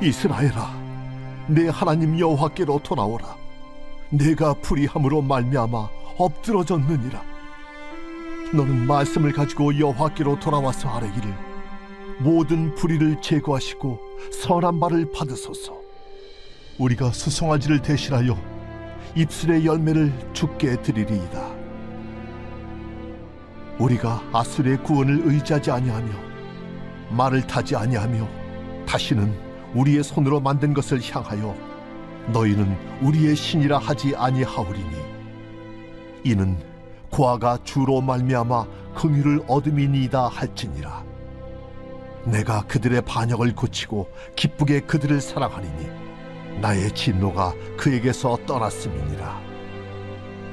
이스라엘아, 내 하나님 여호와께로 돌아오라. 내가 불의함으로 말미암아 엎드러졌느니라. 너는 말씀을 가지고 여호와께로 돌아와서 아뢰기를, 모든 불의를 제거하시고 선한 말을 받으소서. 우리가 수송아지를 대신하여 입술의 열매를 주께 드리리이다. 우리가 아수르의 구원을 의지하지 아니하며 말을 타지 아니하며 다시는 우리의 손으로 만든 것을 향하여 너희는 우리의 신이라 하지 아니하오리니, 이는 고아가 주로 말미암아 긍휼을 얻음이니이다 할지니라. 내가 그들의 반역을 고치고 기쁘게 그들을 사랑하리니 나의 진노가 그에게서 떠났음이니라.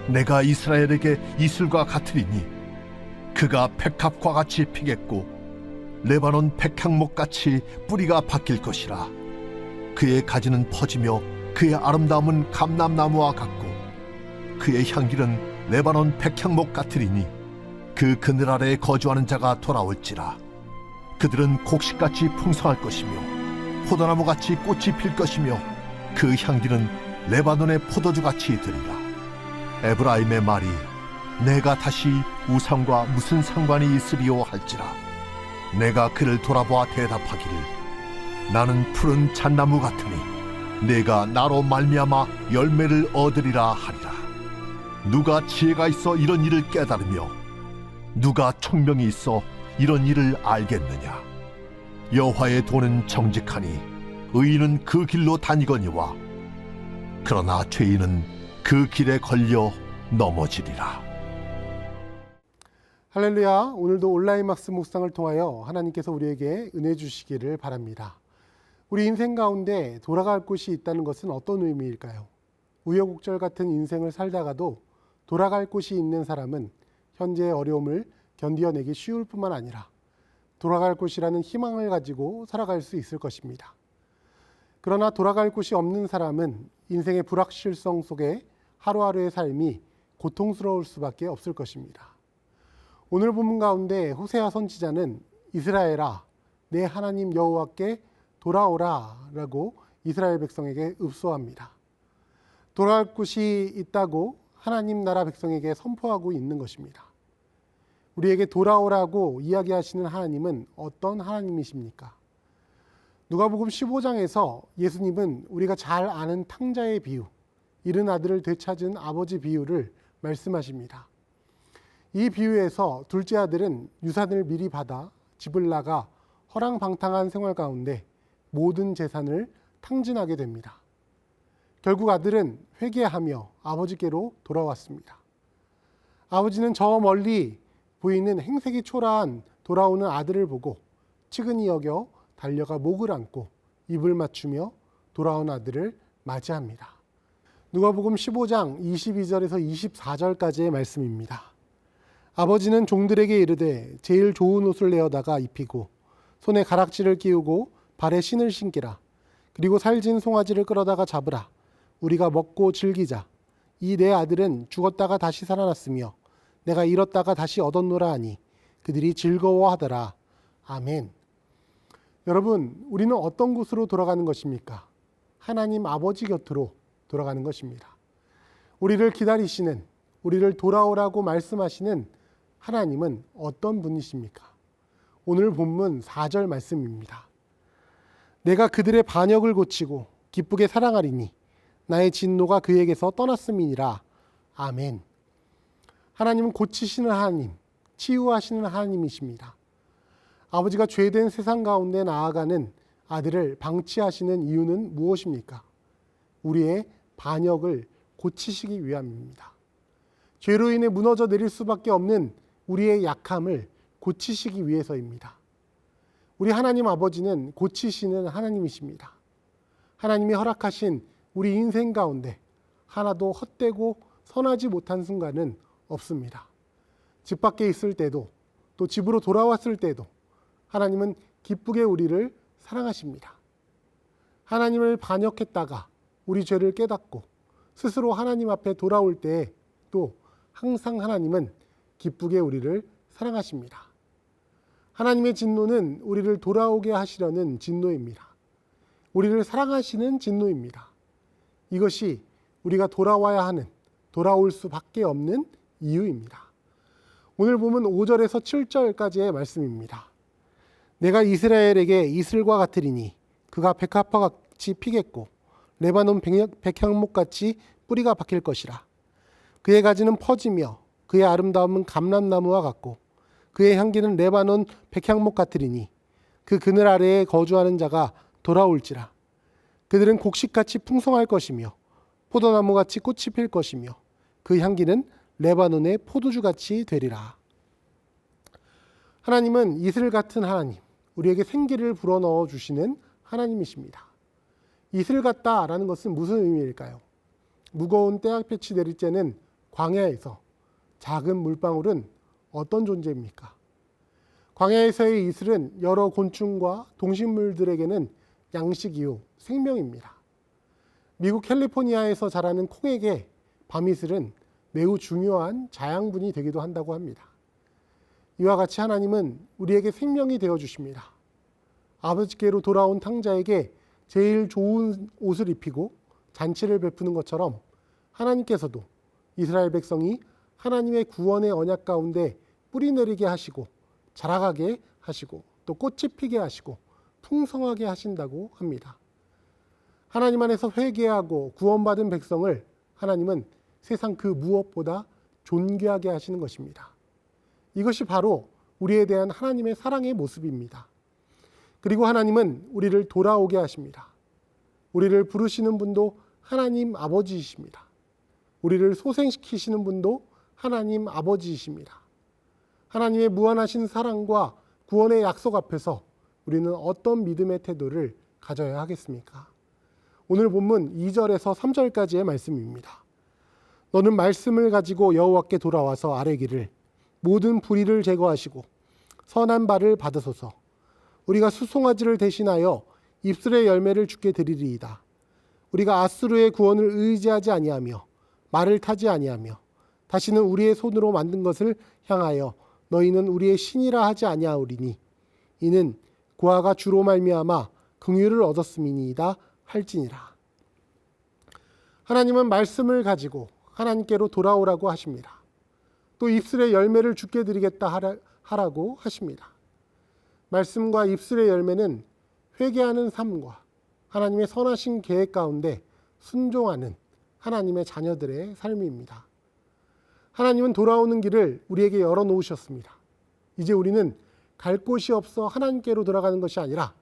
내가 이스라엘에게 이슬과 같으리니 그가 백합과 같이 피겠고 레바논 백향목같이 뿌리가 바뀔 것이라. 그의 가지는 퍼지며 그의 아름다움은 감람나무와 같고 그의 향기는 레바논 백향목 같으리니 그 그늘 아래에 거주하는 자가 돌아올지라. 그들은 곡식같이 풍성할 것이며 포도나무같이 꽃이 필 것이며 그 향기는 레바논의 포도주같이 들리라. 에브라임의 말이 내가 다시 우상과 무슨 상관이 있으리요 할지라. 내가 그를 돌아보아 대답하기를, 나는 푸른 잣나무 같으니 내가 나로 말미암아 열매를 얻으리라 하리라. 누가 지혜가 있어 이런 일을 깨달으며 누가 총명이 있어 이런 일을 알겠느냐. 여호와의 도는 정직하니 의인은 그 길로 다니거니와 그러나 죄인은 그 길에 걸려 넘어지리라. 할렐루야. 오늘도 온라인 막스 묵상을 통하여 하나님께서 우리에게 은혜 주시기를 바랍니다. 우리 인생 가운데 돌아갈 곳이 있다는 것은 어떤 의미일까요? 우여곡절 같은 인생을 살다가도 돌아갈 곳이 있는 사람은 현재의 어려움을 견디어내기 쉬울 뿐만 아니라 돌아갈 곳이라는 희망을 가지고 살아갈 수 있을 것입니다. 그러나 돌아갈 곳이 없는 사람은 인생의 불확실성 속에 하루하루의 삶이 고통스러울 수밖에 없을 것입니다. 오늘 본문 가운데 호세아 선지자는 이스라엘아, 내 하나님 여호와께 돌아오라 라고 이스라엘 백성에게 읍소합니다. 돌아갈 곳이 있다고 하나님 나라 백성에게 선포하고 있는 것입니다. 우리에게 돌아오라고 이야기하시는 하나님은 어떤 하나님이십니까? 누가복음 15장에서 예수님은 우리가 잘 아는 탕자의 비유, 잃은 아들을 되찾은 아버지 비유를 말씀하십니다. 이 비유에서 둘째 아들은 유산을 미리 받아 집을 나가 허랑방탕한 생활 가운데 모든 재산을 탕진하게 됩니다. 결국 아들은 회개하며 아버지께로 돌아왔습니다. 아버지는 저 멀리 보이는 행색이 초라한 돌아오는 아들을 보고 측은히 여겨 달려가 목을 안고 입을 맞추며 돌아온 아들을 맞이합니다. 누가복음 15장 22절에서 24절까지의 말씀입니다. 아버지는 종들에게 이르되 제일 좋은 옷을 내어다가 입히고 손에 가락지를 끼우고 발에 신을 신기라. 그리고 살진 송아지를 끌어다가 잡으라. 우리가 먹고 즐기자. 이 내 아들은 죽었다가 다시 살아났으며 내가 잃었다가 다시 얻었노라 하니 그들이 즐거워하더라. 아멘. 여러분, 우리는 어떤 곳으로 돌아가는 것입니까? 하나님 아버지 곁으로 돌아가는 것입니다. 우리를 기다리시는, 우리를 돌아오라고 말씀하시는 하나님은 어떤 분이십니까? 오늘 본문 4절 말씀입니다. 내가 그들의 반역을 고치고 기쁘게 사랑하리니 나의 진노가 그에게서 떠났음이니라. 아멘. 하나님은 고치시는 하나님, 치유하시는 하나님이십니다. 아버지가 죄된 세상 가운데 나아가는 아들을 방치하시는 이유는 무엇입니까? 우리의 반역을 고치시기 위함입니다. 죄로 인해 무너져 내릴 수밖에 없는 우리의 약함을 고치시기 위해서입니다. 우리 하나님 아버지는 고치시는 하나님이십니다. 하나님이 허락하신 우리 인생 가운데 하나도 헛되고 선하지 못한 순간은 없습니다. 집 밖에 있을 때도 또 집으로 돌아왔을 때도 하나님은 기쁘게 우리를 사랑하십니다. 하나님을 반역했다가 우리 죄를 깨닫고 스스로 하나님 앞에 돌아올 때 또 항상 하나님은 기쁘게 우리를 사랑하십니다. 하나님의 진노는 우리를 돌아오게 하시려는 진노입니다. 우리를 사랑하시는 진노입니다. 이것이 우리가 돌아와야 하는, 돌아올 수밖에 없는 이유입니다. 오늘 보면 5절에서 7절까지의 말씀입니다. 내가 이스라엘에게 이슬과 같으리니 그가 백합화같이 피겠고 레바논 백향목같이 뿌리가 박힐 것이라. 그의 가지는 퍼지며 그의 아름다움은 감람나무와 같고 그의 향기는 레바논 백향목 같으리니 그 그늘 아래에 거주하는 자가 돌아올지라. 그들은 곡식같이 풍성할 것이며 포도나무같이 꽃이 필 것이며 그 향기는 레바논의 포도주같이 되리라. 하나님은 이슬 같은 하나님, 우리에게 생기를 불어넣어 주시는 하나님이십니다. 이슬 같다라는 것은 무슨 의미일까요? 무거운 떼약볕이 내릴 때는 광야에서 작은 물방울은 어떤 존재입니까? 광야에서의 이슬은 여러 곤충과 동식물들에게는 양식이요 생명입니다. 미국 캘리포니아에서 자라는 콩에게 밤이슬은 매우 중요한 자양분이 되기도 한다고 합니다. 이와 같이 하나님은 우리에게 생명이 되어 주십니다. 아버지께로 돌아온 탕자에게 제일 좋은 옷을 입히고 잔치를 베푸는 것처럼 하나님께서도 이스라엘 백성이 하나님의 구원의 언약 가운데 뿌리 내리게 하시고 자라가게 하시고 또 꽃이 피게 하시고 풍성하게 하신다고 합니다. 하나님 안에서 회개하고 구원받은 백성을 하나님은 세상 그 무엇보다 존귀하게 하시는 것입니다. 이것이 바로 우리에 대한 하나님의 사랑의 모습입니다. 그리고 하나님은 우리를 돌아오게 하십니다. 우리를 부르시는 분도 하나님 아버지이십니다. 우리를 소생시키시는 분도 하나님 아버지이십니다. 하나님의 무한하신 사랑과 구원의 약속 앞에서 우리는 어떤 믿음의 태도를 가져야 하겠습니까? 오늘 본문 2절에서 3절까지의 말씀입니다. 너는 말씀을 가지고 여호와께 돌아와서 아뢰기를 모든 불의를 제거하시고 선한 바를 받으소서. 우리가 수송아지를 대신하여 입술의 열매를 주께 드리리이다. 우리가 아수르의 구원을 의지하지 아니하며 말을 타지 아니하며 다시는 우리의 손으로 만든 것을 향하여 너희는 우리의 신이라 하지 아니하오리니 이는 고아가 주로 말미암아 긍휼을 얻었음이니이다 할지니라. 하나님은 말씀을 가지고 하나님께로 돌아오라고 하십니다. 또 입술의 열매를 주께 드리겠다 하라고 하십니다. 말씀과 입술의 열매는 회개하는 삶과 하나님의 선하신 계획 가운데 순종하는 하나님의 자녀들의 삶입니다. 하나님은 돌아오는 길을 우리에게 열어놓으셨습니다. 이제 우리는 갈 곳이 없어 하나님께로 돌아가는 것이 아니라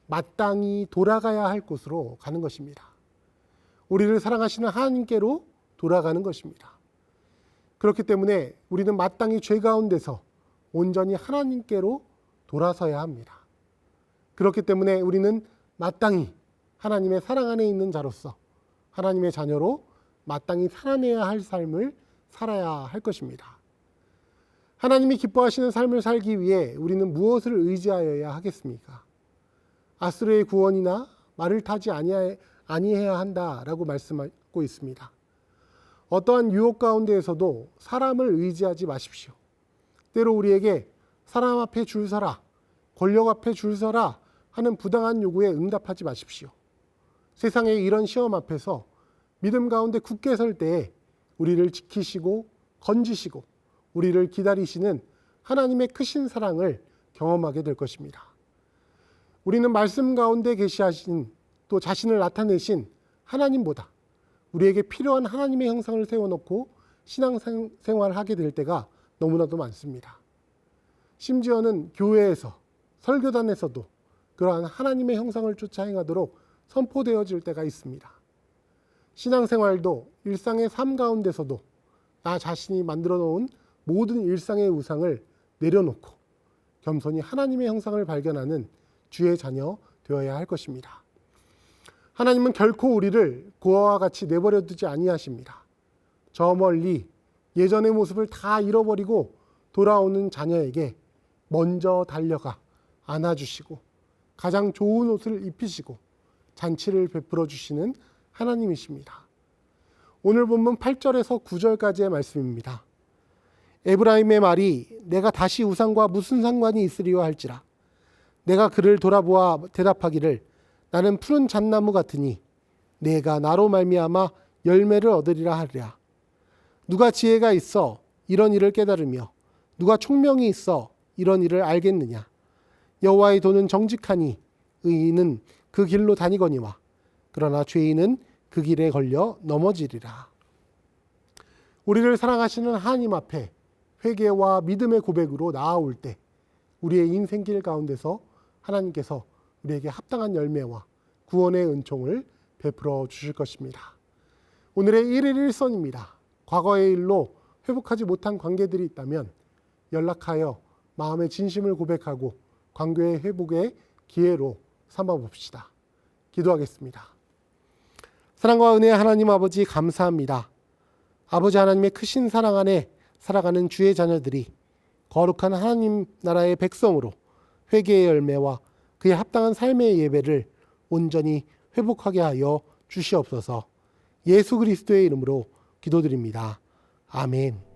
마땅히 돌아가야 할 곳으로 가는 것입니다. 우리를 사랑하시는 하나님께로 돌아가는 것입니다. 그렇기 때문에 우리는 마땅히 죄 가운데서 온전히 하나님께로 돌아서야 합니다. 그렇기 때문에 우리는 마땅히 하나님의 사랑 안에 있는 자로서 하나님의 자녀로 마땅히 살아내야 할 삶을 살아야 할 것입니다. 하나님이 기뻐하시는 삶을 살기 위해 우리는 무엇을 의지하여야 하겠습니까? 아수르의 구원이나 말을 타지 아니해야 한다라고 말씀하고 있습니다. 어떠한 유혹 가운데에서도 사람을 의지하지 마십시오. 때로 우리에게 사람 앞에 줄 서라, 권력 앞에 줄 서라 하는 부당한 요구에 응답하지 마십시오. 세상의 이런 시험 앞에서 믿음 가운데 굳게 설 때에 우리를 지키시고 건지시고 우리를 기다리시는 하나님의 크신 사랑을 경험하게 될 것입니다. 우리는 말씀 가운데 계시하신 또 자신을 나타내신 하나님보다 우리에게 필요한 하나님의 형상을 세워놓고 신앙생활을 하게 될 때가 너무나도 많습니다. 심지어는 교회에서 설교단에서도 그러한 하나님의 형상을 쫓아 행하도록 선포되어질 때가 있습니다. 신앙생활도 일상의 삶 가운데서도 나 자신이 만들어 놓은 모든 일상의 우상을 내려놓고 겸손히 하나님의 형상을 발견하는 주의 자녀 되어야 할 것입니다. 하나님은 결코 우리를 고아와 같이 내버려 두지 아니하십니다. 저 멀리 예전의 모습을 다 잃어버리고 돌아오는 자녀에게 먼저 달려가 안아주시고 가장 좋은 옷을 입히시고 잔치를 베풀어 주시는 하나님이십니다. 오늘 본문 8절에서 9절까지의 말씀입니다. 에브라임의 말이 내가 다시 우상과 무슨 상관이 있으리요 할지라 내가 그를 돌아보아 대답하기를 나는 푸른 잣나무 같으니 내가 나로 말미암아 열매를 얻으리라 하리라. 누가 지혜가 있어 이런 일을 깨달으며 누가 총명이 있어 이런 일을 알겠느냐. 여호와의 도는 정직하니 의인은 그 길로 다니거니와 그러나 죄인은 그 길에 걸려 넘어지리라. 우리를 사랑하시는 하나님 앞에 회개와 믿음의 고백으로 나아올 때 우리의 인생길 가운데서 하나님께서 우리에게 합당한 열매와 구원의 은총을 베풀어 주실 것입니다. 오늘의 1일 1선입니다. 과거의 일로 회복하지 못한 관계들이 있다면 연락하여 마음의 진심을 고백하고 관계의 회복의 기회로 삼아봅시다. 기도하겠습니다. 사랑과 은혜의 하나님 아버지 감사합니다. 아버지 하나님의 크신 사랑 안에 살아가는 주의 자녀들이 거룩한 하나님 나라의 백성으로 회개의 열매와 그의 합당한 삶의 예배를 온전히 회복하게 하여 주시옵소서. 예수 그리스도의 이름으로 기도드립니다. 아멘.